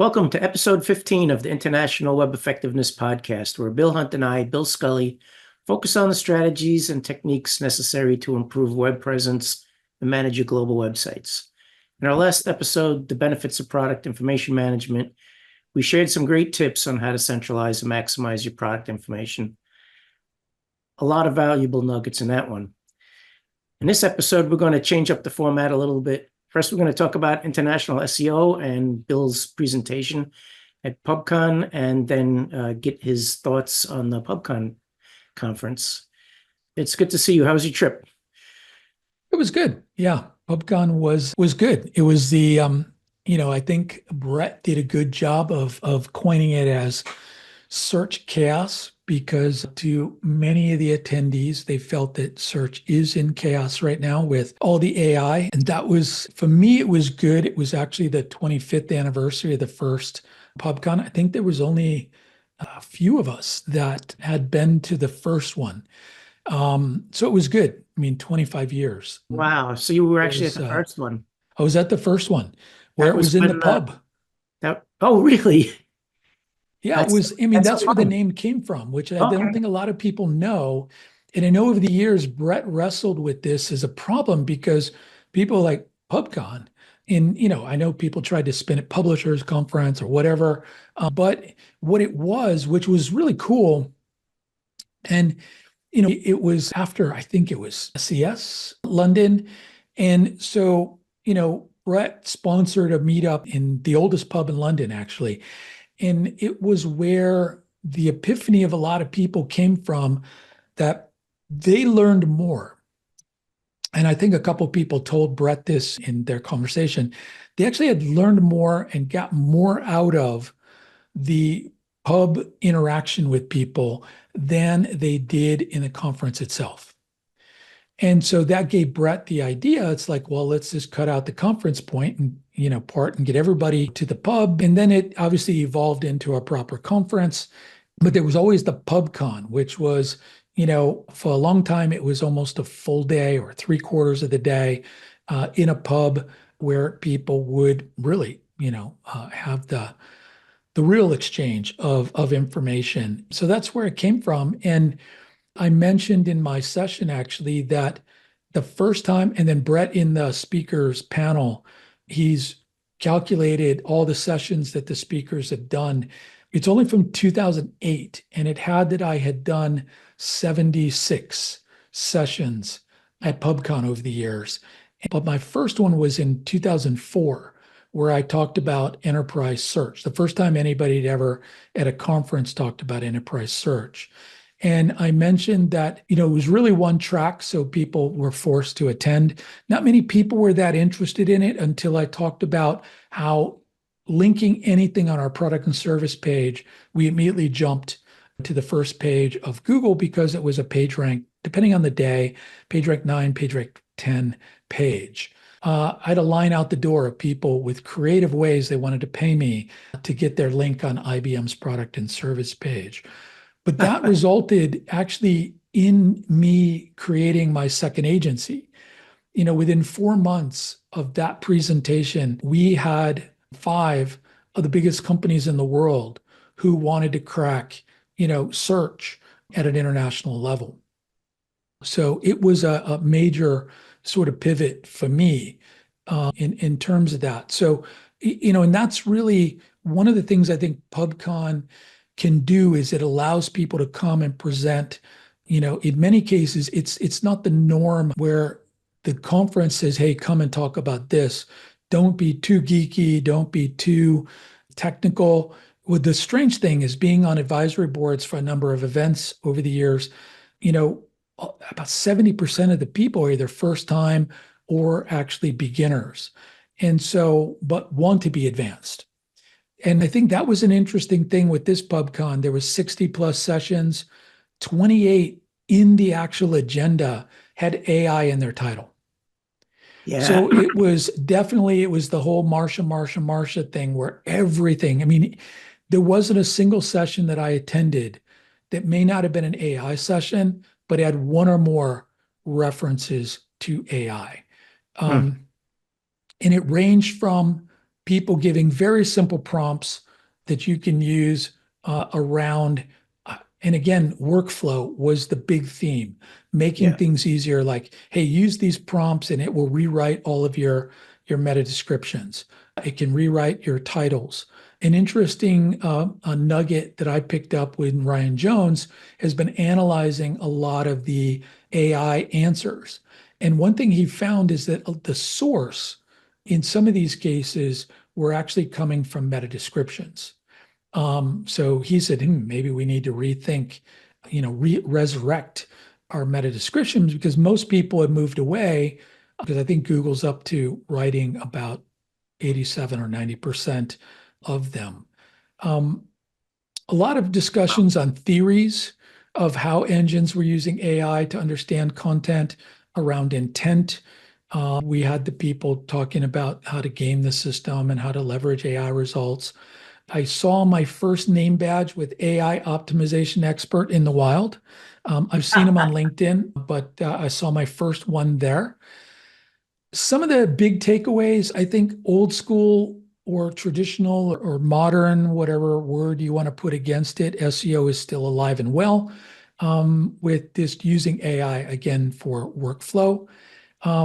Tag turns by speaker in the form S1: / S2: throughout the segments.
S1: Welcome to episode 15 of the International Web Effectiveness Podcast, where Bill Hunt and I, Bill Scully, focus on the strategies and techniques necessary to improve web presence and manage your global websites. In our last episode, The Benefits of Product Information Management, we shared some great tips on how to centralize and maximize your product information. A lot of valuable nuggets in that one. In this episode, we're going to change up the format a little bit. First, we're going to talk about international SEO and Bill's presentation at PubCon, and then get his thoughts on the PubCon conference. It's good to see you. How was your trip?
S2: It was good. Yeah, PubCon was good. It was the I think Brett did a good job of coining it as search chaos, because to many of the attendees, they felt that search is in chaos right now with all the AI. And that was, for me, it was good. It was actually the 25th anniversary of the first PubCon. I think there was only a few of us that had been to the first one. So it was good. I mean, 25 years.
S1: Wow. So you were actually at the first one.
S2: I was at the first one where it was in the pub.
S1: Oh, really?
S2: Yeah, it was. I mean, that's where the name came from, which I don't think a lot of people know. And I know over the years, Brett wrestled with this as a problem because people like PubCon, and I know people tried to spin it publishers conference or whatever, but what it was, which was really cool, and it was after, I think it was CS London, and so Brett sponsored a meetup in the oldest pub in London, actually. And it was where the epiphany of a lot of people came from, that they learned more. And I think a couple of people told Brett this in their conversation. They actually had learned more and got more out of the pub interaction with people than they did in the conference itself. And so that gave Brett the idea. It's like, well, let's just cut out the conference point and part and get everybody to the pub. And then it obviously evolved into a proper conference. But there was always the PubCon, which was, for a long time, it was almost a full day or 3/4 of the day in a pub where people would really, have the real exchange of information. So that's where it came from. And I mentioned in my session, actually, that the first time, and then Brett in the speakers panel, he's calculated all the sessions that the speakers have done. It's only from 2008, and it had that I had done 76 sessions at PubCon over the years. But my first one was in 2004, where I talked about enterprise search. The first time anybody had ever at a conference talked about enterprise search. And I mentioned that, it was really one track, so people were forced to attend. Not many people were that interested in it until I talked about how linking anything on our product and service page, we immediately jumped to the first page of Google because it was a page rank, depending on the day, page rank 9, page rank 10 page. I had a line out the door of people with creative ways they wanted to pay me to get their link on IBM's product and service page. But that resulted actually in me creating my second agency. Within 4 months of that presentation, we had 5 of the biggest companies in the world who wanted to crack, search at an international level. So it was a major sort of pivot for me in terms of that. So, and that's really one of the things I think PubCon can do, is it allows people to come and present. In many cases, it's not the norm where the conference says, hey, come and talk about this. Don't be too geeky. Don't be too technical. Well, the strange thing is, being on advisory boards for a number of events over the years, about 70% of the people are either first time or actually beginners. And so, but want to be advanced. And I think that was an interesting thing with this PubCon. There was 60 plus sessions, 28 in the actual agenda had AI in their title.
S1: Yeah.
S2: So it was the whole Marsha thing, where everything, I mean, there wasn't a single session that I attended that may not have been an AI session, but had one or more references to AI. And it ranged from people giving very simple prompts that you can use around. And again, workflow was the big theme, making
S1: Yeah.
S2: things easier. Like, hey, use these prompts and it will rewrite all of your meta descriptions. It can rewrite your titles. An interesting a nugget that I picked up with Ryan Jones has been analyzing a lot of the AI answers. And one thing he found is that the source in some of these cases were actually coming from meta descriptions. So he said, maybe we need to rethink, resurrect our meta descriptions because most people have moved away because I think Google's up to writing about 87 or 90% of them. Um, a lot of discussions on theories of how engines were using AI to understand content around intent. We had the people talking about how to game the system and how to leverage AI results. I saw my first name badge with AI optimization expert in the wild. I've seen him on LinkedIn, but I saw my first one there. Some of the big takeaways, I think old school or traditional or modern, whatever word you want to put against it, SEO is still alive and well with this using AI again for workflow.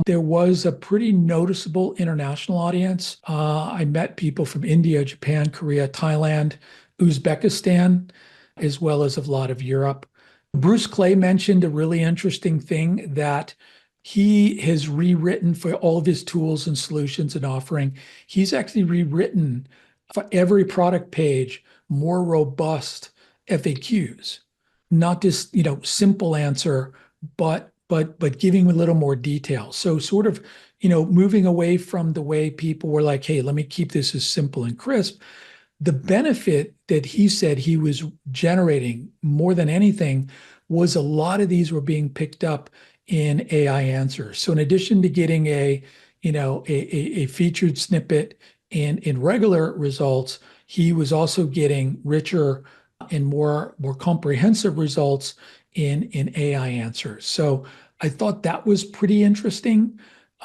S2: There was a pretty noticeable international audience. I met people from India, Japan, Korea, Thailand, Uzbekistan, as well as a lot of Europe. Bruce Clay mentioned a really interesting thing that he has rewritten for all of his tools and solutions and offering. He's actually rewritten for every product page more robust FAQs, not just simple answer, but giving a little more detail. So sort of moving away from the way people were like, hey, let me keep this as simple and crisp. The benefit that he said he was generating more than anything was a lot of these were being picked up in AI answers. So in addition to getting a featured snippet in regular results, he was also getting richer and more comprehensive results in AI answers. So I thought that was pretty interesting.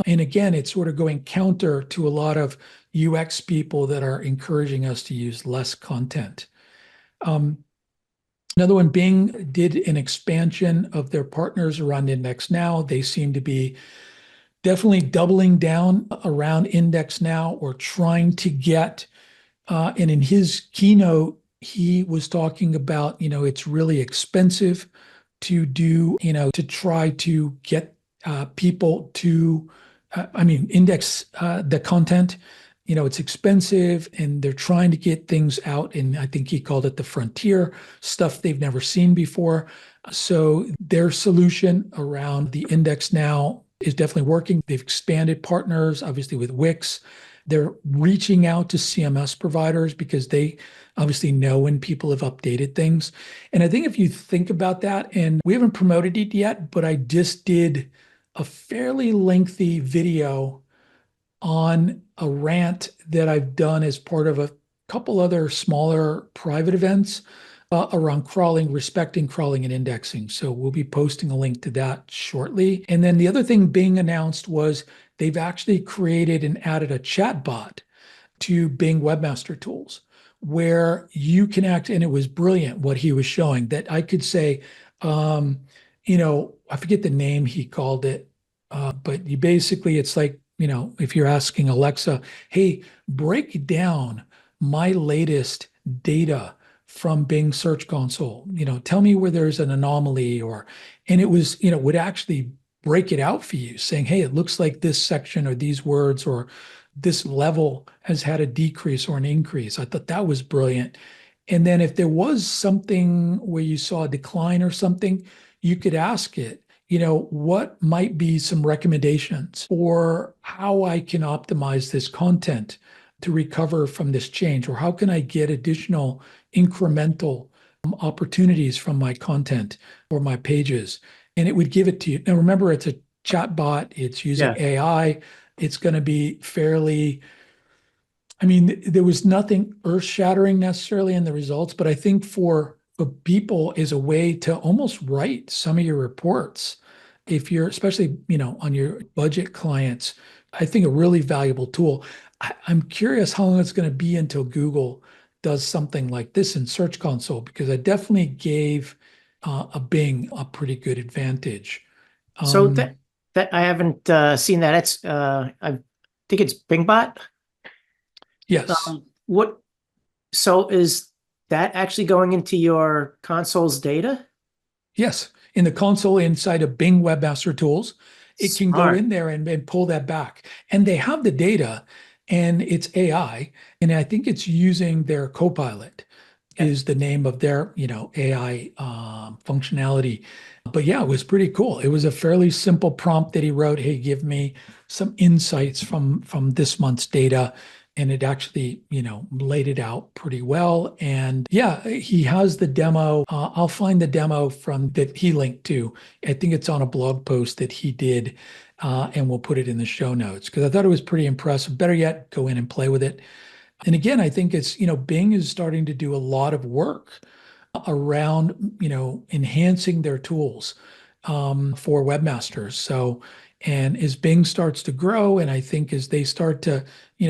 S2: And again, it's sort of going counter to a lot of UX people that are encouraging us to use less content. Another one, Bing did an expansion of their partners around Index Now. They seem to be definitely doubling down around Index Now or trying to get, and in his keynote, he was talking about, it's really expensive to do, to try to get people to, index the content. It's expensive and they're trying to get things out. And I think he called it the frontier stuff they've never seen before. So their solution around the Index Now is definitely working. They've expanded partners, obviously with Wix. They're reaching out to CMS providers because they obviously know when people have updated things. And I think if you think about that, and we haven't promoted it yet, but I just did a fairly lengthy video on a rant that I've done as part of a couple other smaller private events around crawling, respecting crawling and indexing. So we'll be posting a link to that shortly. And then the other thing Bing announced was they've actually created and added a chat bot to Bing Webmaster Tools where you can act, and it was brilliant what he was showing that I could say, I forget the name he called it, but you basically, it's like, if you're asking Alexa, hey, break down my latest data from Bing Search Console, tell me where there's an anomaly and it was, would actually break it out for you saying, hey, it looks like this section or these words or this level has had a decrease or an increase. I thought that was brilliant. And then if there was something where you saw a decline or something, you could ask it, what might be some recommendations or how I can optimize this content to recover from this change, or how can I get additional incremental opportunities from my content or my pages? And it would give it to you. Now, remember, it's a chat bot. It's using AI. It's going to be fairly, there was nothing earth-shattering necessarily in the results, but I think for people is a way to almost write some of your reports if you're especially on your budget clients I think, a really valuable tool. I'm curious how long it's going to be until Google does something like this in Search Console, because I definitely gave a Bing a pretty good advantage.
S1: So that I haven't seen that. It's I think it's BingBot.
S2: Yes.
S1: What so is that actually going into your console's data?
S2: Yes. In the console inside of Bing Webmaster Tools, it can go
S1: Smart.
S2: in there and pull that back. And they have the data, and it's AI. And I think it's using their Copilot
S1: Yeah.
S2: is the name of their, AI functionality. But yeah, it was pretty cool. It was a fairly simple prompt that he wrote. Hey, give me some insights from this month's data. And it actually, laid it out pretty well. And yeah, he has the demo. I'll find the demo from that he linked to. I think it's on a blog post that he did, and we'll put it in the show notes because I thought it was pretty impressive. Better yet, go in and play with it. And again, I think it's, Bing is starting to do a lot of work around, enhancing their tools for webmasters. So, and as Bing starts to grow, and I think as they start to,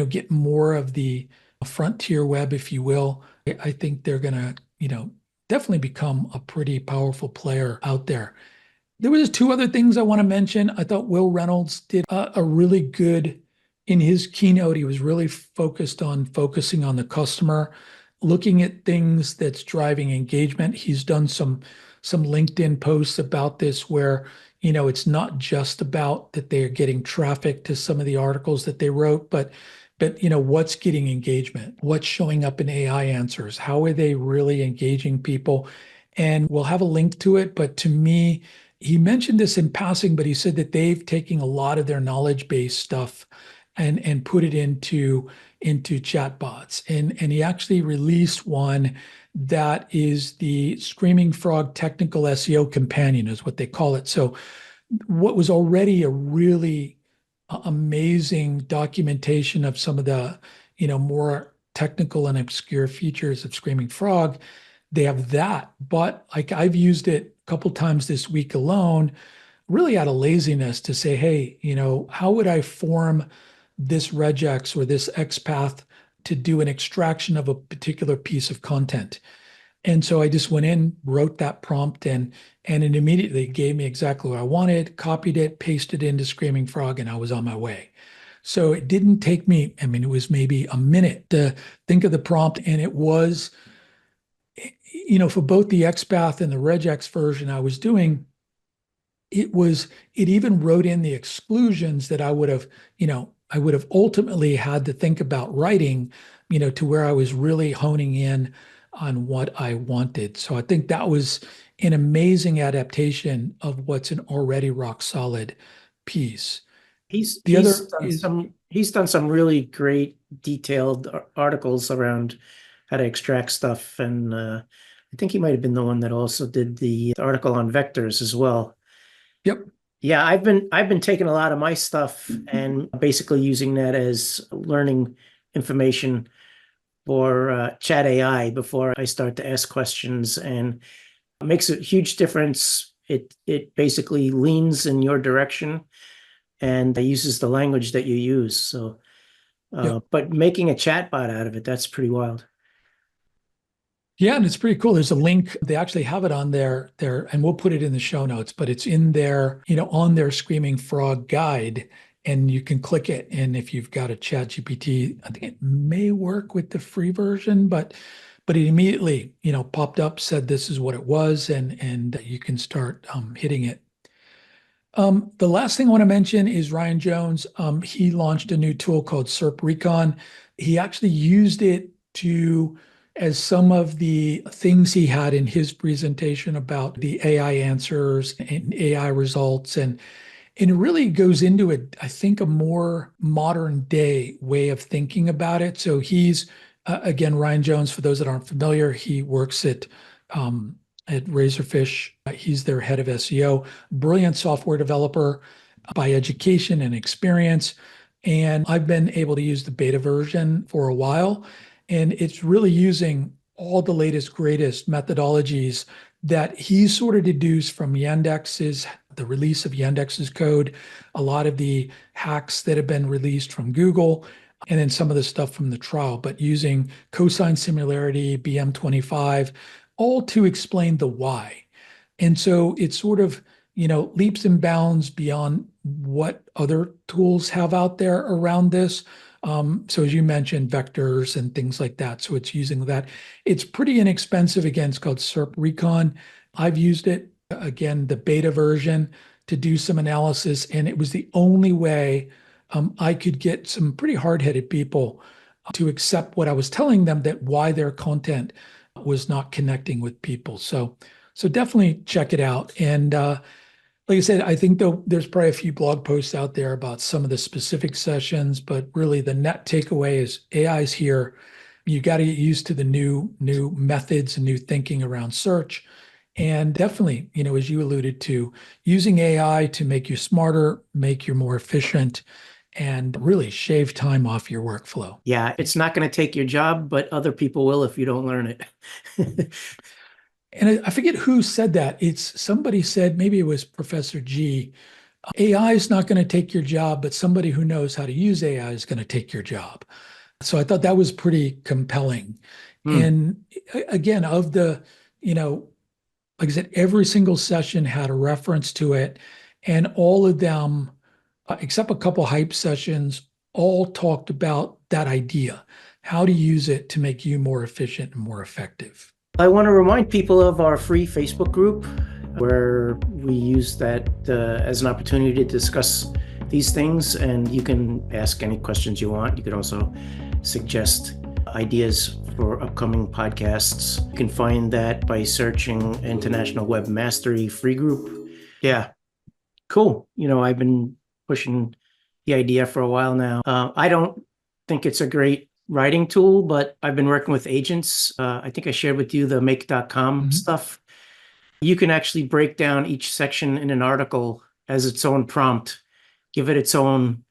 S2: get more of the frontier web, if you will, I think they're going to, definitely become a pretty powerful player out there. There was two other things I want to mention. I thought Will Reynolds did a really good in his keynote. He was really focusing on the customer, looking at things that's driving engagement. He's done some LinkedIn posts about this where, it's not just about that they're getting traffic to some of the articles that they wrote, but what's getting engagement, what's showing up in AI answers, how are they really engaging people? And we'll have a link to it. But to me, he mentioned this in passing, but he said that they've taken a lot of their knowledge base stuff and put it into chatbots. And he actually released one that is the Screaming Frog Technical SEO Companion, is what they call it. So what was already a really amazing documentation of some of the, more technical and obscure features of Screaming Frog, they have that. But like I've used it a couple times this week alone, really out of laziness to say, hey, how would I form this regex or this XPath to do an extraction of a particular piece of content? And so I just went in, wrote that prompt, and it immediately gave me exactly what I wanted, copied it, pasted it into Screaming Frog, and I was on my way. So it didn't take me, I mean, it was maybe a minute to think of the prompt, and it was, for both the XPath and the regex version I was doing, it even wrote in the exclusions that I would have ultimately had to think about writing, to where I was really honing in on what I wanted. So I think that was an amazing adaptation of what's an already rock solid piece. The other is,
S1: He's done some really great detailed articles around how to extract stuff, and I think he might have been the one that also did the article on vectors as well.
S2: yep,
S1: Yeah, I've been taking a lot of my stuff and basically using that as learning information for chat AI before I start to ask questions, and it makes a huge difference. It basically leans in your direction and uses the language that you use. So,
S2: yep.
S1: but making a chatbot out of it, that's pretty wild.
S2: Yeah, and it's pretty cool. There's a link. They actually have it on there, and we'll put it in the show notes, but it's in there, on their Screaming Frog guide, and you can click it. And if you've got a Chat GPT, I think it may work with the free version, but it immediately, popped up, said this is what it was, and you can start hitting it. The last thing I want to mention is Ryan Jones. He launched a new tool called SERP Recon. He actually used it to, as some of the things he had in his presentation about the AI answers and AI results, and it really goes into it, I think, a more modern day way of thinking about it. So he's, again, Ryan Jones, for those that aren't familiar, he works at Razorfish. He's their head of SEO, brilliant software developer by education and experience. And I've been able to use the beta version for a while. And it's really using all the latest, greatest methodologies that he sort of deduced from Yandex's, the release of Yandex's code, a lot of the hacks that have been released from Google, and then some of the stuff from the trial, but using cosine similarity, BM25, all to explain the why. And so it's sort of, leaps and bounds beyond what other tools have out there around this. So as you mentioned, vectors and things like that. So it's using that. It's pretty inexpensive. Again, it's called SERP Recon. I've used it, again, the beta version to do some analysis, and it was the only way I could get some pretty hard-headed people to accept what I was telling them, that why their content was not connecting with people. So definitely check it out. And like I said, I think there's probably a few blog posts out there about some of the specific sessions, but really the net takeaway is AI's here. You got to get used to the new methods and new thinking around search. And definitely, as you alluded to, using AI to make you smarter, make you more efficient, and really shave time off your workflow.
S1: Yeah, it's not going to take your job, but other people will if you don't learn it.
S2: And I forget who said that. It's somebody said, maybe it was Professor G, AI is not going to take your job, but somebody who knows how to use AI is going to take your job. So I thought that was pretty compelling. And again, of the, like I said, every single session had a reference to it, and all of them, except a couple hype sessions, all talked about that idea, how to use it to make you more efficient and more effective.
S1: I want to remind people of our free Facebook group, where we use that as an opportunity to discuss these things, and you can ask any questions you want. You can also suggest ideas for upcoming podcasts. You can find that by searching International Web Mastery Free Group. Yeah, cool. I've been pushing the idea for a while now. I don't think it's a great writing tool, but I've been working with agents. I think I shared with you the make.com stuff. You can actually break down each section in an article as its own prompt, give it its own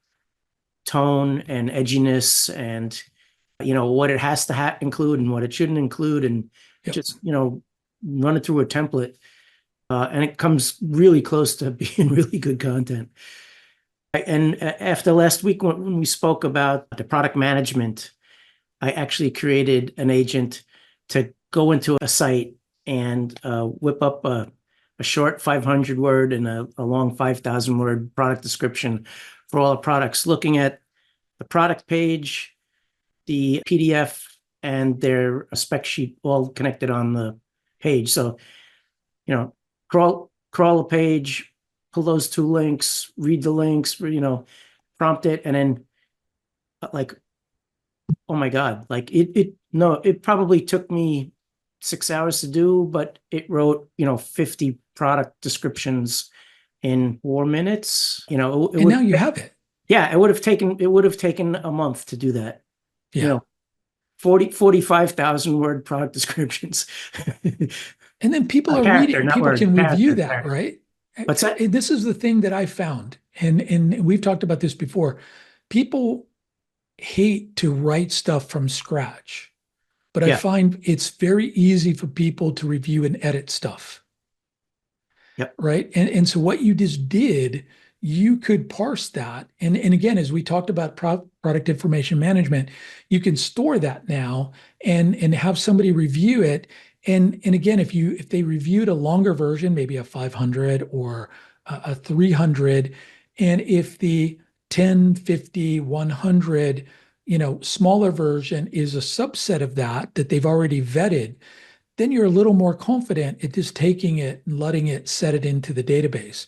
S1: tone and edginess, and what it has to include and what it shouldn't include, and just run it through a template, and it comes really close to being really good content. And after last week when we spoke about the product management, I actually created an agent to go into a site and whip up a short 500 word and a long 5,000 word product description for all the products, looking at the product page, the PDF, and their spec sheet all connected on the page. So, crawl a page, pull those two links, read the links, prompt it, and then oh my God, it probably took me 6 hours to do, but it wrote, 50 product descriptions in 4 minutes.
S2: And now you have it.
S1: Yeah, it would have taken a month to do that.
S2: Yeah.
S1: 45,000 word product descriptions.
S2: And then people are reading, people can review that, right?
S1: What's that?
S2: This is the thing that I found, and we've talked about this before. People hate to write stuff from scratch, but I find it's very easy for people to review and edit stuff.
S1: Yep.
S2: Right. And so what you just did, you could parse that. And again, as we talked about product information management, you can store that now and have somebody review it. And again, if they reviewed a longer version, maybe a 500 or a 300, and if the 10, 50, 100, smaller version is a subset of that they've already vetted, then you're a little more confident at just taking it and letting it set it into the database.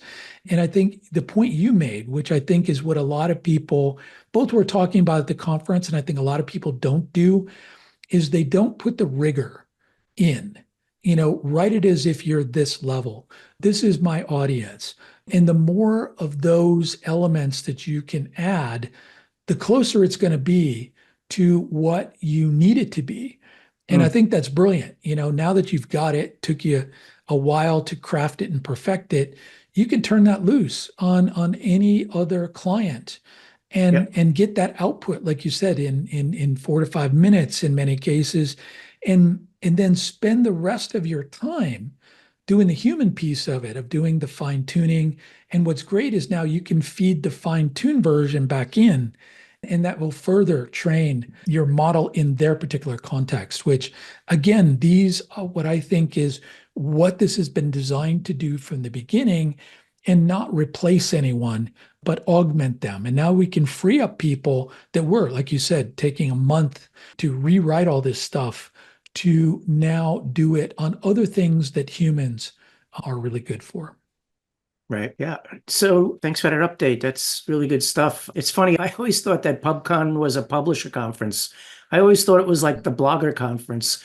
S2: And I think the point you made, which I think is what a lot of people, both were talking about at the conference, and I think a lot of people don't do, is they don't put the rigor in. Write it as if you're this level. This is my audience. And the more of those elements that you can add, the closer it's going to be to what you need it to be. And I think that's brilliant. Now that you've got it, took you a while to craft it and perfect it, you can turn that loose on any other client and get that output, like you said, in 4 to 5 minutes in many cases, and then spend the rest of your time doing the human piece of it, of doing the fine tuning. And what's great is now you can feed the fine tuned version back in, and that will further train your model in their particular context, which again, these are what I think is what this has been designed to do from the beginning, and not replace anyone, but augment them. And now we can free up people that were, like you said, taking a month to rewrite all this stuff to now do it on other things that humans are really good for.
S1: Right. Yeah. So thanks for that update. That's really good stuff. It's funny. I always thought that PubCon was a publisher conference. I always thought it was like the blogger conference.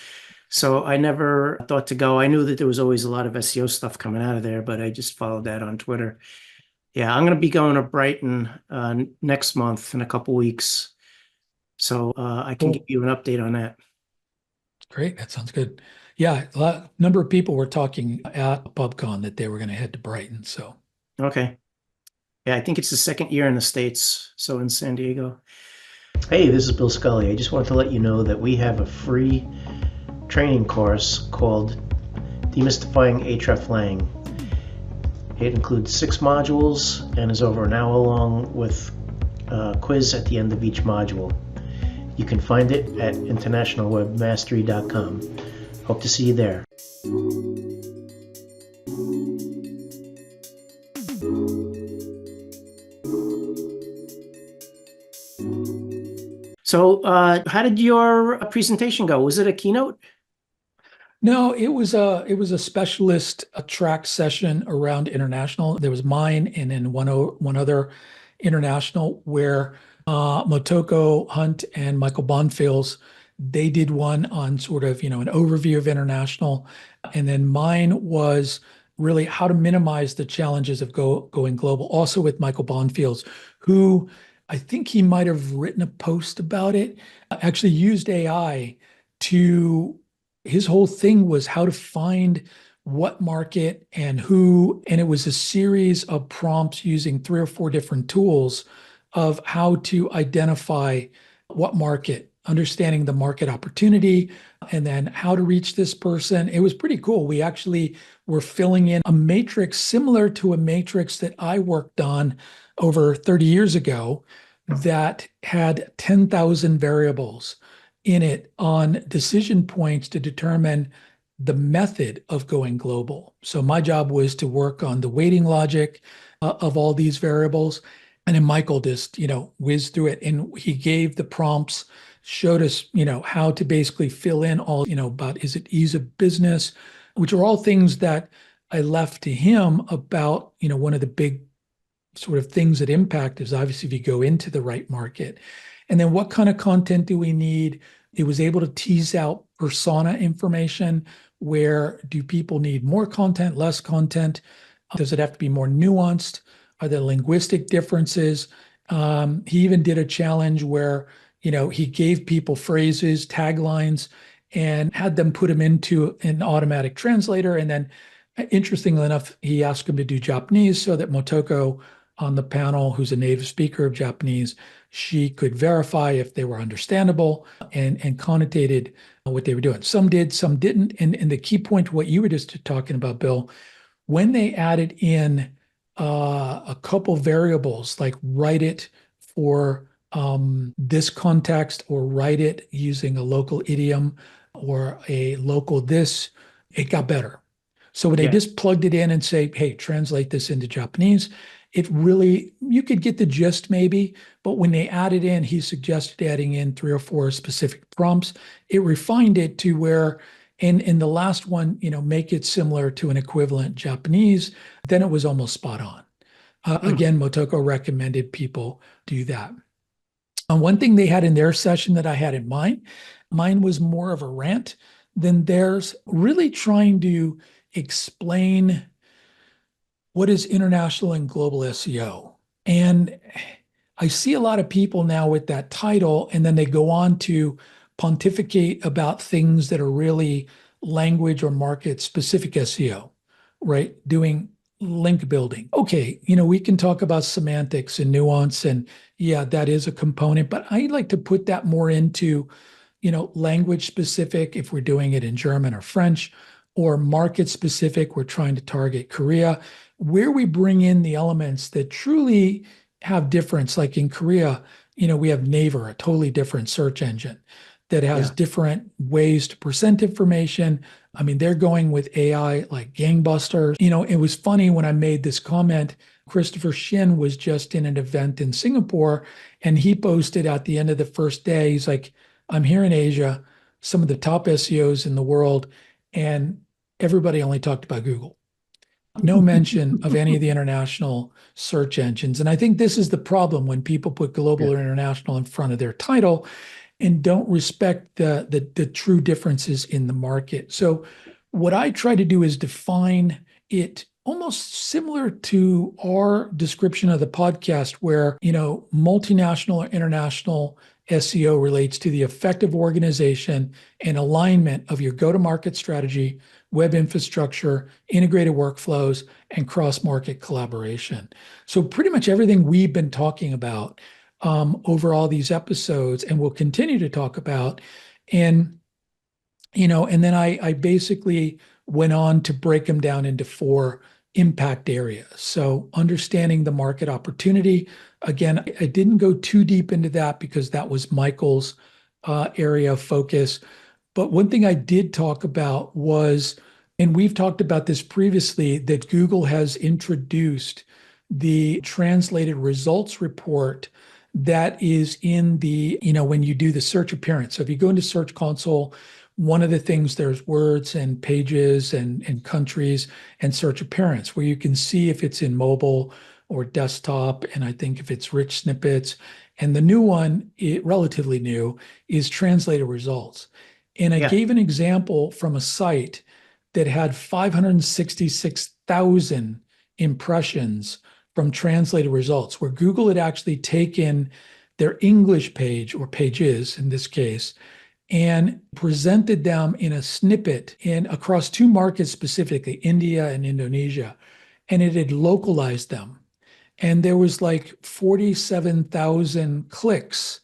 S1: So I never thought to go. I knew that there was always a lot of SEO stuff coming out of there, but I just followed that on Twitter. Yeah, I'm going to be going to Brighton next month in a couple weeks. So I can give you an update on that.
S2: Great. That sounds good. Yeah, number of people were talking at PubCon that they were going to head to Brighton. So
S1: okay. Yeah, I think it's the second year in the States, so in San Diego. Hey, this is Bill Scully. I just wanted to let you know that we have a free training course called Demystifying hreflang. It includes 6 modules and is over an hour long with a quiz at the end of each module. You can find it at internationalwebmastery.com. Hope to see you there. So how did your presentation go? Was it a keynote?
S2: no, it was a specialist track session around international. There was mine and then one other international where Motoko, Hunt, and Michael Bonfils, they did one on sort of, an overview of international. And then mine was really how to minimize the challenges of going global, also with Michael Bonfils, who I think he might have written a post about it, actually used AI to, his whole thing was how to find what market and who, and it was a series of prompts using 3 or 4 different tools of how to identify what market, understanding the market opportunity, and then how to reach this person. It was pretty cool. We actually were filling in a matrix similar to a matrix that I worked on over 30 years ago that had 10,000 variables in it on decision points to determine the method of going global. So my job was to work on the weighting logic of all these variables. And then Michael just, whizzed through it, and he gave the prompts, showed us, how to basically fill in all, about, is it ease of business, which are all things that I left to him about, one of the big sort of things that impact is obviously if you go into the right market. And then what kind of content do we need? It was able to tease out persona information. Where do people need more content, less content? Does it have to be more nuanced? Are there linguistic differences? He even did a challenge where, he gave people phrases, taglines, and had them put them into an automatic translator. And then, interestingly enough, he asked them to do Japanese so that Motoko on the panel, who's a native speaker of Japanese, she could verify if they were understandable and connotated what they were doing. Some did, some didn't. And the key point, what you were just talking about, Bill, when they added in a couple variables, like write it for this context, or write it using a local idiom or a local this, it got better. So when they just plugged it in and say, hey, translate this into Japanese, it really, you could get the gist maybe, but when they added in, he suggested adding in 3 or 4 specific prompts. It refined it to where in the last one, make it similar to an equivalent Japanese, then it was almost spot on. Again, Motoko recommended people do that. One thing they had in their session that I had in mine was more of a rant than theirs, really trying to explain what is international and global SEO. And I see a lot of people now with that title, and then they go on to pontificate about things that are really language or market specific SEO, right? Doing link building. Okay, we can talk about semantics and nuance, and yeah, that is a component, but I like to put that more into, language specific, if we're doing it in German or French, or market specific, we're trying to target Korea, where we bring in the elements that truly have difference. Like in Korea, we have Naver, a totally different search engine that has different ways to present information. I mean, they're going with AI like gangbusters. It was funny when I made this comment. Christopher Shin was just in an event in Singapore, and he posted at the end of the first day, he's like, I'm here in Asia, some of the top SEOs in the world, and everybody only talked about Google. No mention of any of the international search engines. And I think this is the problem when people put global or international in front of their title and don't respect the true differences in the market. So what I try to do is define it almost similar to our description of the podcast, where, multinational or international SEO relates to the effective organization and alignment of your go-to-market strategy, web infrastructure, integrated workflows, and cross-market collaboration. So pretty much everything we've been talking about over all these episodes, and we'll continue to talk about. And then I basically went on to break them down into 4 impact areas. So understanding the market opportunity. Again, I didn't go too deep into that because that was Michael's area of focus. But one thing I did talk about was, and we've talked about this previously, that Google has introduced the translated results report that is in the, when you do the search appearance. So if you go into Search Console, one of the things, there's words and pages and countries and search appearance, where you can see if it's in mobile or desktop, and I think if it's rich snippets. And the new one, relatively new, is translated results. And I gave an example from a site that had 566,000 impressions from translated results, where Google had actually taken their English page, or pages in this case, and presented them in a snippet across 2 markets, specifically India and Indonesia, and it had localized them. And there was like 47,000 clicks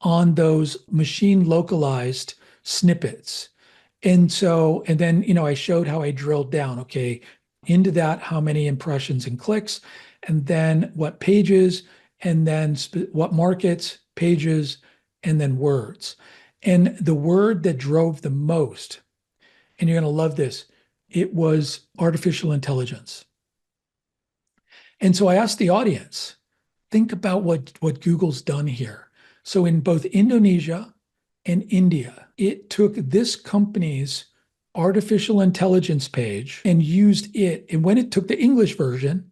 S2: on those machine localized snippets. And then, I showed how I drilled down, okay, into that, how many impressions and clicks, and then what pages, and then what markets, pages, and then words. And the word that drove the most, and you're going to love this, it was artificial intelligence. And so I asked the audience, think about what Google's done here. So in both Indonesia and India, it took this company's artificial intelligence page and used it. And when it took the English version,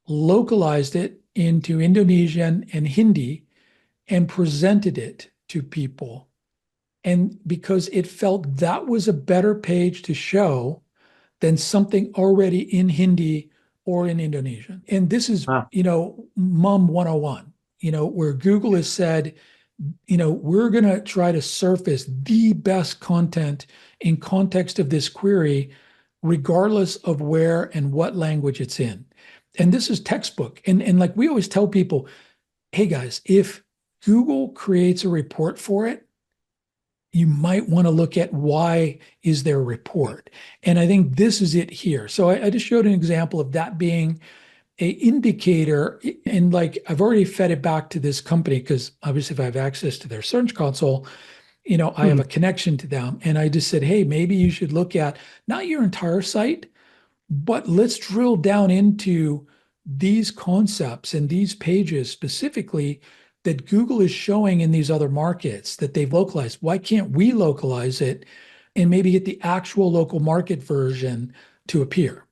S2: localized it into Indonesian and Hindi and presented it to people. And because it felt that was a better page to show than something already in Hindi or in Indonesian. And this is, Mum 101, where Google has said, we're going to try to surface the best content in context of this query, regardless of where and what language it's in. And this is textbook. And like we always tell people, hey guys, if Google creates a report for it, you might want to look at why is there a report. And I think this is it here. So I just showed an example of that being an indicator. And like I've already fed it back to this company, because obviously if I have access to their Search Console, I have a connection to them. And I just said, hey, maybe you should look at not your entire site, but let's drill down into these concepts and these pages specifically that Google is showing in these other markets that they've localized. Why can't we localize it and maybe get the actual local market version to appear?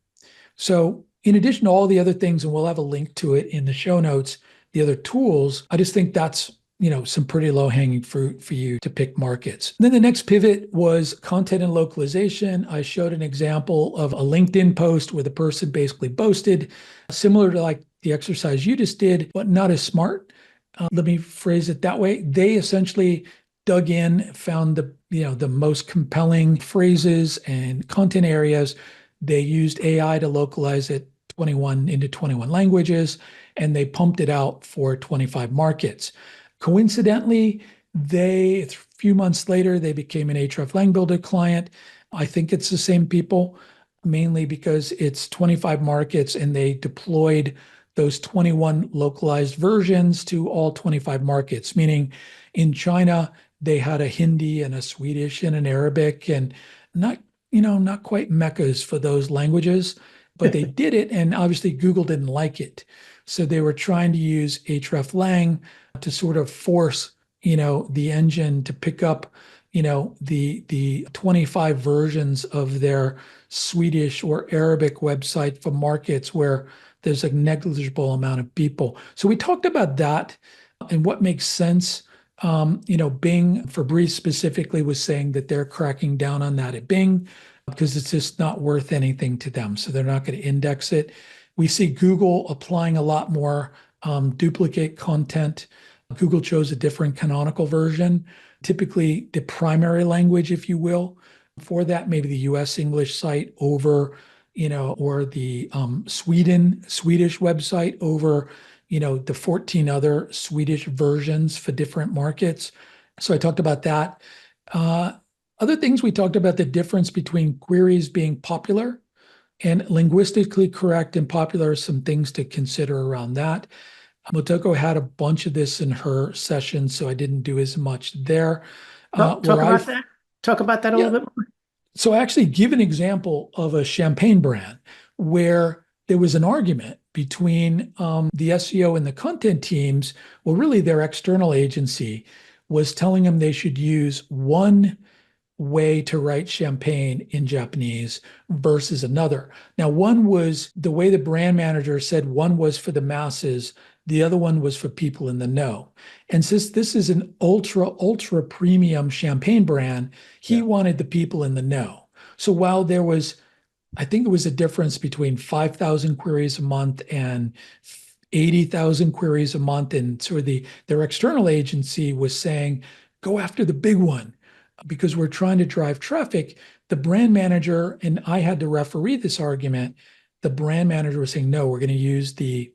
S2: So in addition to all the other things, and we'll have a link to it in the show notes, the other tools, I just think that's some pretty low-hanging fruit for you to pick markets. And then the next pivot was content and localization. I showed an example of a LinkedIn post where the person basically boasted, similar to like the exercise you just did, but not as smart. Let me phrase it that way. They essentially dug in, found the most compelling phrases and content areas. They used AI to localize it 21 into 21 languages, and they pumped it out for 25 markets. Coincidentally, a few months later, they became an Ahrefs Lang Builder client. I think it's the same people, mainly because it's 25 markets and they deployed those 21 localized versions to all 25 markets, meaning in China, they had a Hindi and a Swedish and an Arabic and not, not quite meccas for those languages, but they did it. And obviously Google didn't like it. So they were trying to use hreflang to sort of force, the engine to pick up, the 25 versions of their Swedish or Arabic website for markets where there's a negligible amount of people. So we talked about that and what makes sense. Bing, Fabrice specifically was saying that they're cracking down on that at Bing because it's just not worth anything to them. So they're not going to index it. We see Google applying a lot more duplicate content. Google chose a different canonical version, typically the primary language, if you will, for that, maybe the US English site over, or the Swedish website over, the 14 other Swedish versions for different markets. So I talked about that. Other things we talked about the difference between queries being popular and linguistically correct and popular, some things to consider around that. Motoko had a bunch of this in her session, so I didn't do as much there.
S1: Talk about that. Talk about that a little bit more.
S2: So I actually give an example of a champagne brand where there was an argument between the SEO and the content teams. Well, really their external agency was telling them they should use one way to write champagne in Japanese versus another. Now, one was the way the brand manager said one was for the masses, the other one was for people in the know. And since this is an ultra premium champagne brand, he wanted the people in the know. So while there was, I think it was a difference between 5,000 queries a month and 80,000 queries a month. And sort of their external agency was saying, go after the big one because we're trying to drive traffic. The brand manager, and I had to referee this argument, the brand manager was saying, no, we're going to use the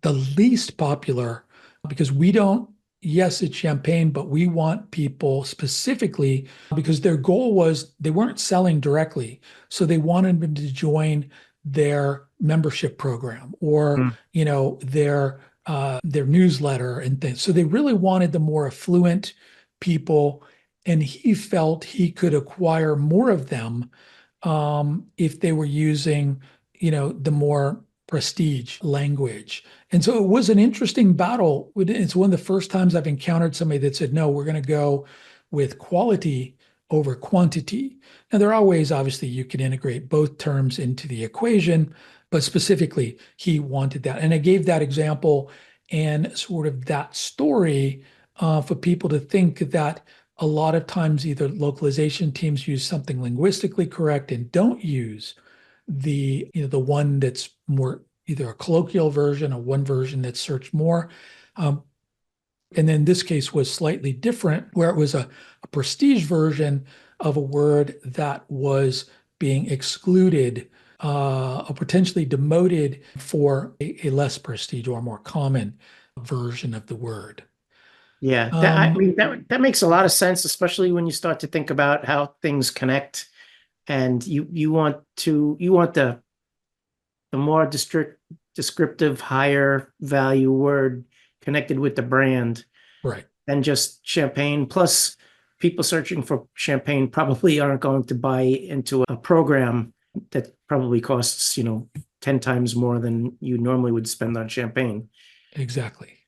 S2: least popular because we don't, yes, it's champagne, but we want people specifically because their goal was they weren't selling directly. So they wanted them to join their membership program or, their newsletter and things. So they really wanted the more affluent people. And he felt he could acquire more of them if they were using, the more prestige language. And so it was an interesting battle. It's one of the first times I've encountered somebody that said, no, we're going to go with quality over quantity. Now, there are ways, obviously, you can integrate both terms into the equation, but specifically, he wanted that. And I gave that example and sort of that story for people to think that a lot of times either localization teams use something linguistically correct and don't use the one that's more either a colloquial version or one version that's searched more. And then this case was slightly different, where it was a prestige version of a word that was being excluded or potentially demoted for a less prestige or more common version of the word.
S1: Yeah, that makes a lot of sense, especially when you start to think about how things connect, and you want the more descriptive, higher value word connected with the brand,
S2: right?
S1: Than just champagne. Plus, people searching for champagne probably aren't going to buy into a program that probably costs 10 times more than you normally would spend on champagne.
S2: Exactly.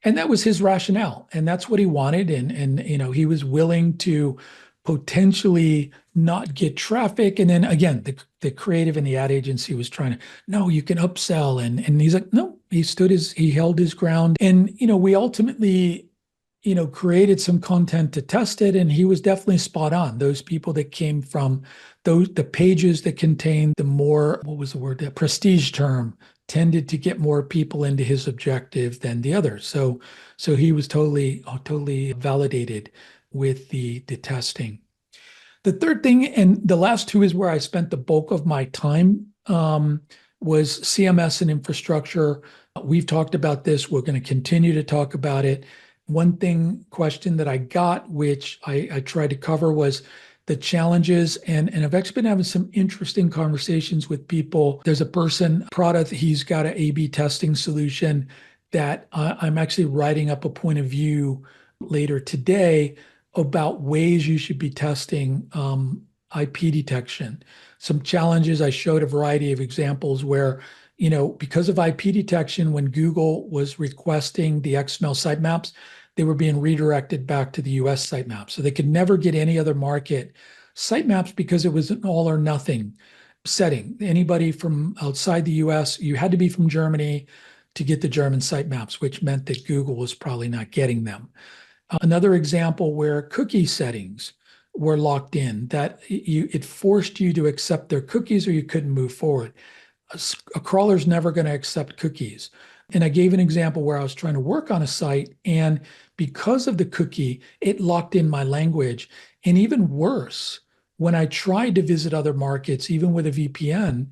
S2: And that was his rationale, and that's what he wanted. And he was willing to potentially not get traffic. And then again, the creative and the ad agency was trying to, no, you can upsell. And he's like, no, he held his ground. And, we ultimately, created some content to test it. And he was definitely spot on. Those people that came from the pages that contained the more, what was the word, the prestige term, tended to get more people into his objective than the others. So he was totally validated with the testing. The third thing, and the last two is where I spent the bulk of my time, was CMS and infrastructure. We've talked about this. We're going to continue to talk about it. One question that I got, which I tried to cover, was the challenges. And I've actually been having some interesting conversations with people. There's a person, product, he's got an A/B testing solution that I'm actually writing up a point of view later today about ways you should be testing IP detection. Some challenges. I showed a variety of examples where, because of IP detection, when Google was requesting the XML sitemaps, they were being redirected back to the US sitemap. So they could never get any other market sitemaps because it was an all or nothing setting. Anybody from outside the US, you had to be from Germany to get the German sitemaps, which meant that Google was probably not getting them. Another example where cookie settings were locked in, that it forced you to accept their cookies or you couldn't move forward. A crawler's never going to accept cookies. And I gave an example where I was trying to work on a site, and because of the cookie, it locked in my language. And even worse, when I tried to visit other markets, even with a VPN,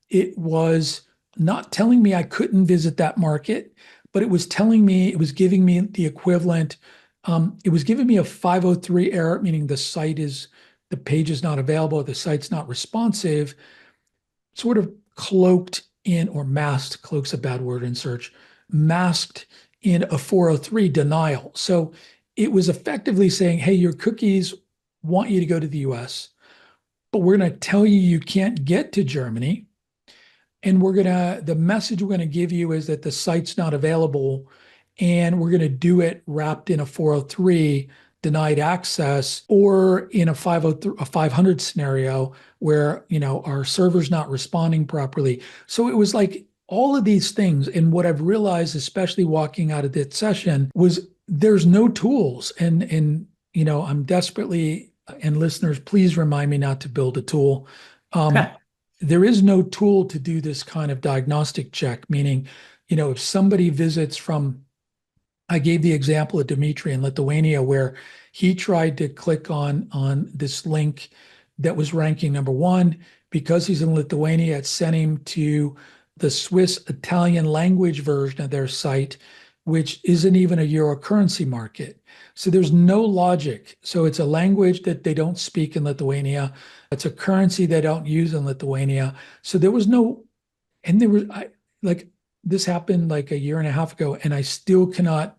S2: it was not telling me I couldn't visit that market, but it was telling me, it was giving me the equivalent. It was giving me a 503 error, meaning the page is not available, the site's not responsive, sort of cloaked in, or masked, cloak's a bad word in search, masked in a 403 denial. So it was effectively saying, hey, your cookies want you to go to the US, but we're going to tell you you can't get to Germany. And the message we're going to give you is that the site's not available. And we're going to do it wrapped in a 403 denied access, or in a 500 scenario where, our server's not responding properly. So it was like all of these things. And what I've realized, especially walking out of that session, was there's no tools. And I'm desperately, and listeners, please remind me not to build a tool. There is no tool to do this kind of diagnostic check, meaning, if somebody visits from, I gave the example of Dimitri in Lithuania, where he tried to click on this link that was ranking number one. Because he's in Lithuania, it sent him to the Swiss Italian language version of their site, which isn't even a euro currency market. So there's no logic. So it's a language that they don't speak in Lithuania. It's a currency they don't use in Lithuania. So there was no, and there was, this happened like a year and a half ago, and I still cannot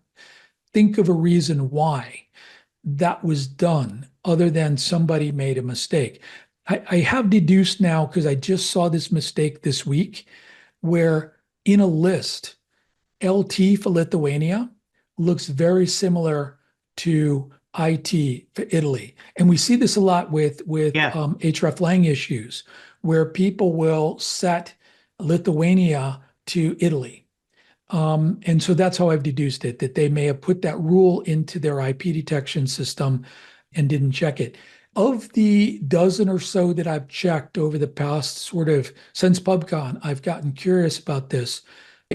S2: think of a reason why that was done other than somebody made a mistake. I have deduced now, because I just saw this mistake this week, where in a list, LT for Lithuania looks very similar to IT for Italy. And we see this a lot with hreflang issues, where people will set Lithuania to Italy. And so that's how I've deduced it, that they may have put that rule into their IP detection system and didn't check it. Of the dozen or so that I've checked over the past since PubCon, I've gotten curious about this.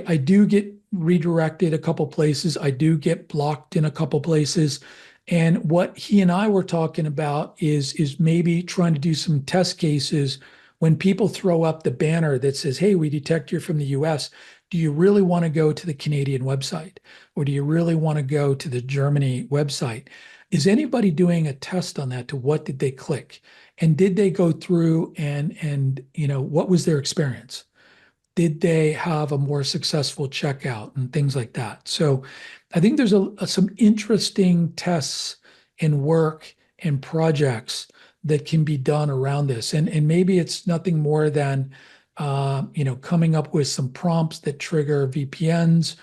S2: I do get redirected a couple places. I do get blocked in a couple places. And what he and I were talking about is maybe trying to do some test cases when people throw up the banner that says, hey, we detect you're from the US. Do you really want to go to the Canadian website? Or do you really want to go to the Germany website? Is anybody doing a test on that to what did they click? And did they go through and what was their experience? Did they have a more successful checkout and things like that? So I think there's some interesting tests and work and projects that can be done around this. And maybe it's nothing more than coming up with some prompts that trigger VPNs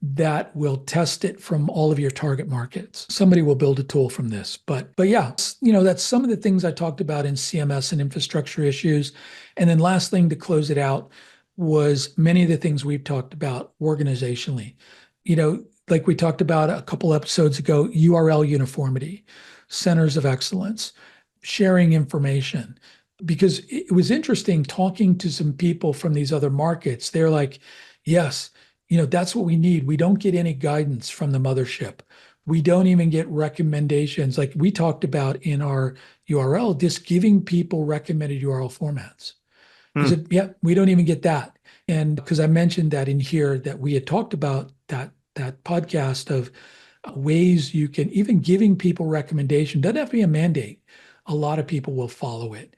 S2: that will test it from all of your target markets. Somebody will build a tool from this. But yeah, that's some of the things I talked about in CMS and infrastructure issues. And then last thing to close it out was many of the things we've talked about organizationally. Like we talked about a couple episodes ago, URL uniformity, centers of excellence, sharing information. Because it was interesting talking to some people from these other markets. They're like, yes, that's what we need. We don't get any guidance from the mothership. We don't even get recommendations. Like we talked about in our URL, just giving people recommended URL formats. He said, yeah, we don't even get that. And because I mentioned that in here, that we had talked about that podcast of ways you can, even giving people recommendation, doesn't have to be a mandate. a lot of people will follow it.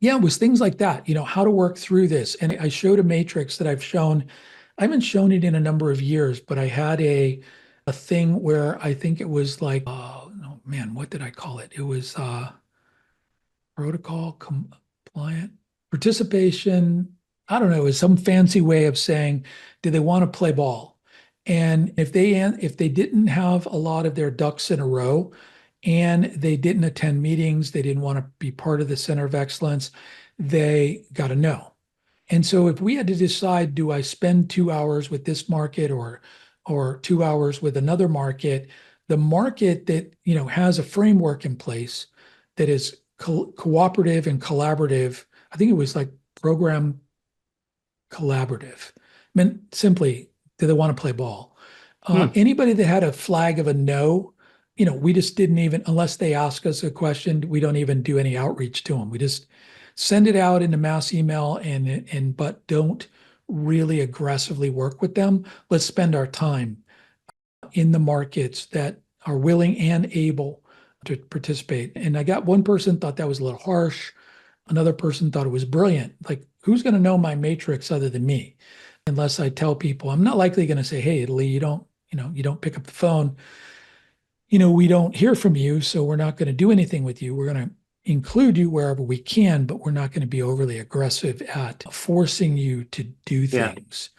S2: Yeah, it was things like that, how to work through this. And I showed a matrix that I haven't shown it in a number of years, but I had a thing where I think it was like, oh man, what did I call it? It was protocol compliant participation. I don't know, it was some fancy way of saying, do they want to play ball? And if they didn't have a lot of their ducks in a row and they didn't attend meetings, they didn't want to be part of the center of excellence, they got a no. And so if we had to decide, do I spend 2 hours with this market or 2 hours with another market, the market that has a framework in place that is cooperative and collaborative, I think it was like program collaborative, meant simply, do they want to play ball? Anybody that had a flag of a no, we just didn't even, unless they ask us a question, we don't even do any outreach to them. We just send it out in a mass email but don't really aggressively work with them. Let's spend our time in the markets that are willing and able to participate. And I got one person thought that was a little harsh. Another person thought it was brilliant. Like, who's going to know my matrix other than me? Unless I tell people, I'm not likely going to say, hey, Lee, you don't pick up the phone. We don't hear from you, so we're not going to do anything with you. We're going to include you wherever we can, but we're not going to be overly aggressive at forcing you to do things.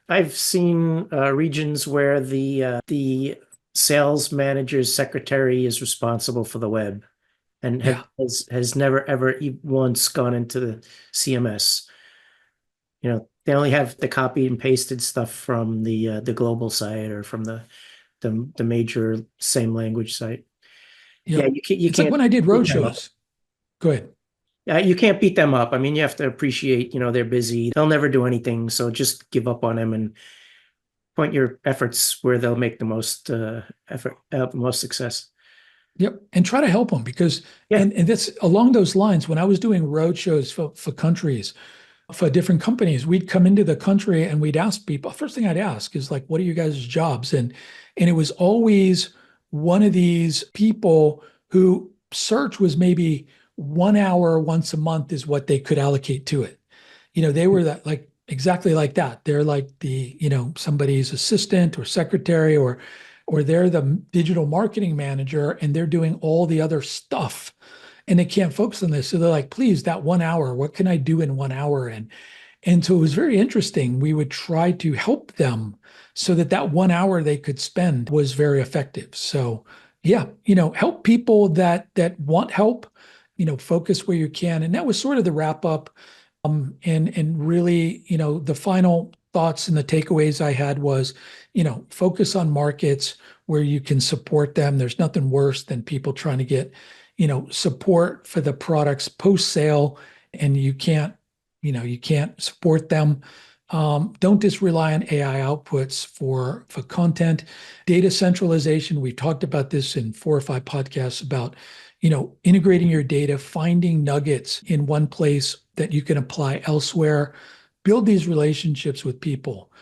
S1: I've seen regions where the sales manager's secretary is responsible for the web and has never ever once gone into the CMS. They only have the copy and pasted stuff from the global site or from the major same language site.
S2: Yeah, you can't. It's like when I did roadshows. Go ahead.
S1: You can't beat them up. I mean, you have to appreciate, they're busy. They'll never do anything. So just give up on them and point your efforts where they'll make the most most success.
S2: Yep. And try to help them because, and that's along those lines. When I was doing roadshows for countries, for different companies, we'd come into the country and we'd ask people, first thing I'd ask is like, what are you guys' jobs? And it was always one of these people who search was maybe 1 hour once a month is what they could allocate to it. They were that like exactly like that. They're like the, somebody's assistant or secretary or they're the digital marketing manager and they're doing all the other stuff and they can't focus on this. So they're like, please, that 1 hour, what can I do in 1 hour? And so it was very interesting. We would try to help them so that 1 hour they could spend was very effective. So yeah, help people that want help, focus where you can. And that was sort of the wrap up. And really, the final thoughts and the takeaways I had was, focus on markets where you can support them. There's nothing worse than people trying to get, support for the products post-sale and you can't support them. Don't just rely on AI outputs for content. Data centralization, we've talked about this in 4 or 5 podcasts about, integrating your data, finding nuggets in one place that you can apply elsewhere, build these relationships with people,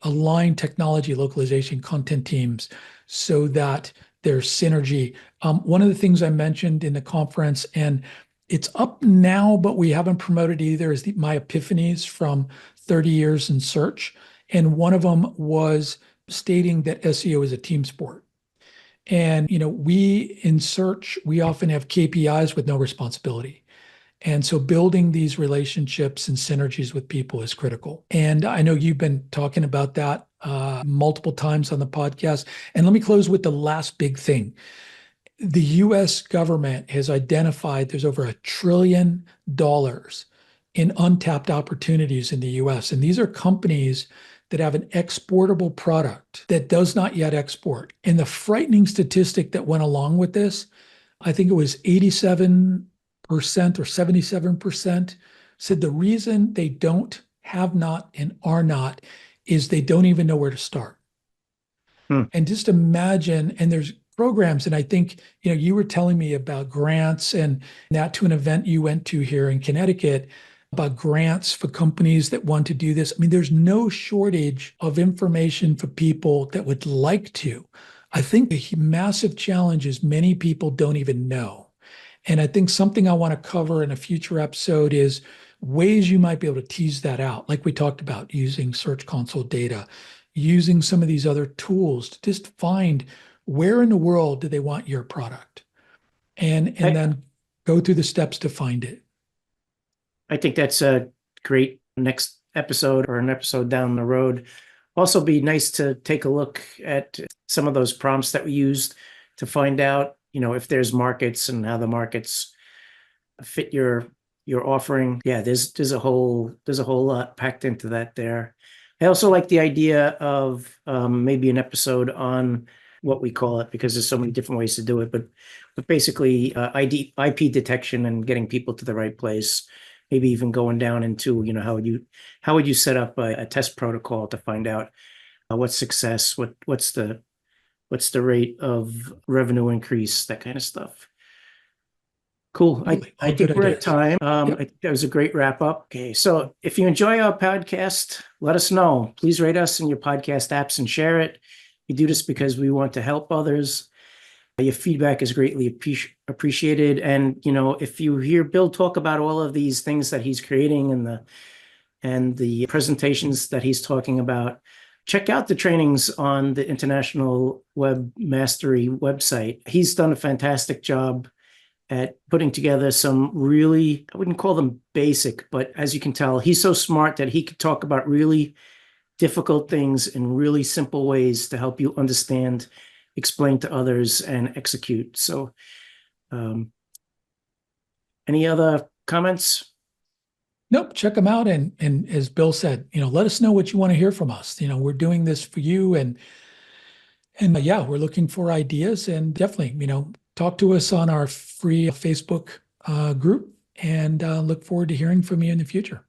S2: align technology, localization, content teams so that there's synergy. One of the things I mentioned in the conference, and it's up now, but we haven't promoted either, is my epiphanies from 30 years in search. And one of them was stating that SEO is a team sport. And, we in search, we often have KPIs with no responsibility. And so building these relationships and synergies with people is critical. And I know you've been talking about that multiple times on the podcast. And let me close with the last big thing. The US government has identified there's over $1 trillion in untapped opportunities in the US. And these are companies that have an exportable product that does not yet export. And the frightening statistic that went along with this, I think it was 87% or 77% said the reason they have not and are not is they don't even know where to start. And just imagine, and there's programs, and I think, you were telling me about grants and that to an event you went to here in Connecticut about grants for companies that want to do this. I mean, there's no shortage of information for people that would like to. I think the massive challenge is many people don't even know. And I think something I want to cover in a future episode is ways you might be able to tease that out. Like we talked about using Search Console data, using some of these other tools to just find where in the world do they want your product, and then go through the steps to find it.
S1: I think that's a great next episode or an episode down the road. Also be nice to take a look at some of those prompts that we used to find out, if there's markets and how the markets fit your offering. Yeah, there's a whole lot packed into that there. I also like the idea of maybe an episode on what we call it, because there's so many different ways to do it, but basically IP detection and getting people to the right place. Maybe even going down into, how would you set up a test protocol to find out what's success, what's the rate of revenue increase, that kind of stuff. Cool. I think we're at time. I think that was a great wrap up. Okay, so if you enjoy our podcast, let us know. Please rate us in your podcast apps and share it. We do this because we want to help others. Your feedback is greatly appreciated. And, if you hear Bill talk about all of these things that he's creating and the presentations that he's talking about, check out the trainings on the International Web Mastery website. He's done a fantastic job at putting together some really, I wouldn't call them basic, but as you can tell, he's so smart that he could talk about really difficult things in really simple ways to help you understand, explain to others, and execute. So any other comments?
S2: Nope, check them out. And as Bill said, let us know what you want to hear from us. We're doing this for you, and yeah, we're looking for ideas, and definitely, talk to us on our free Facebook group, and look forward to hearing from you in the future.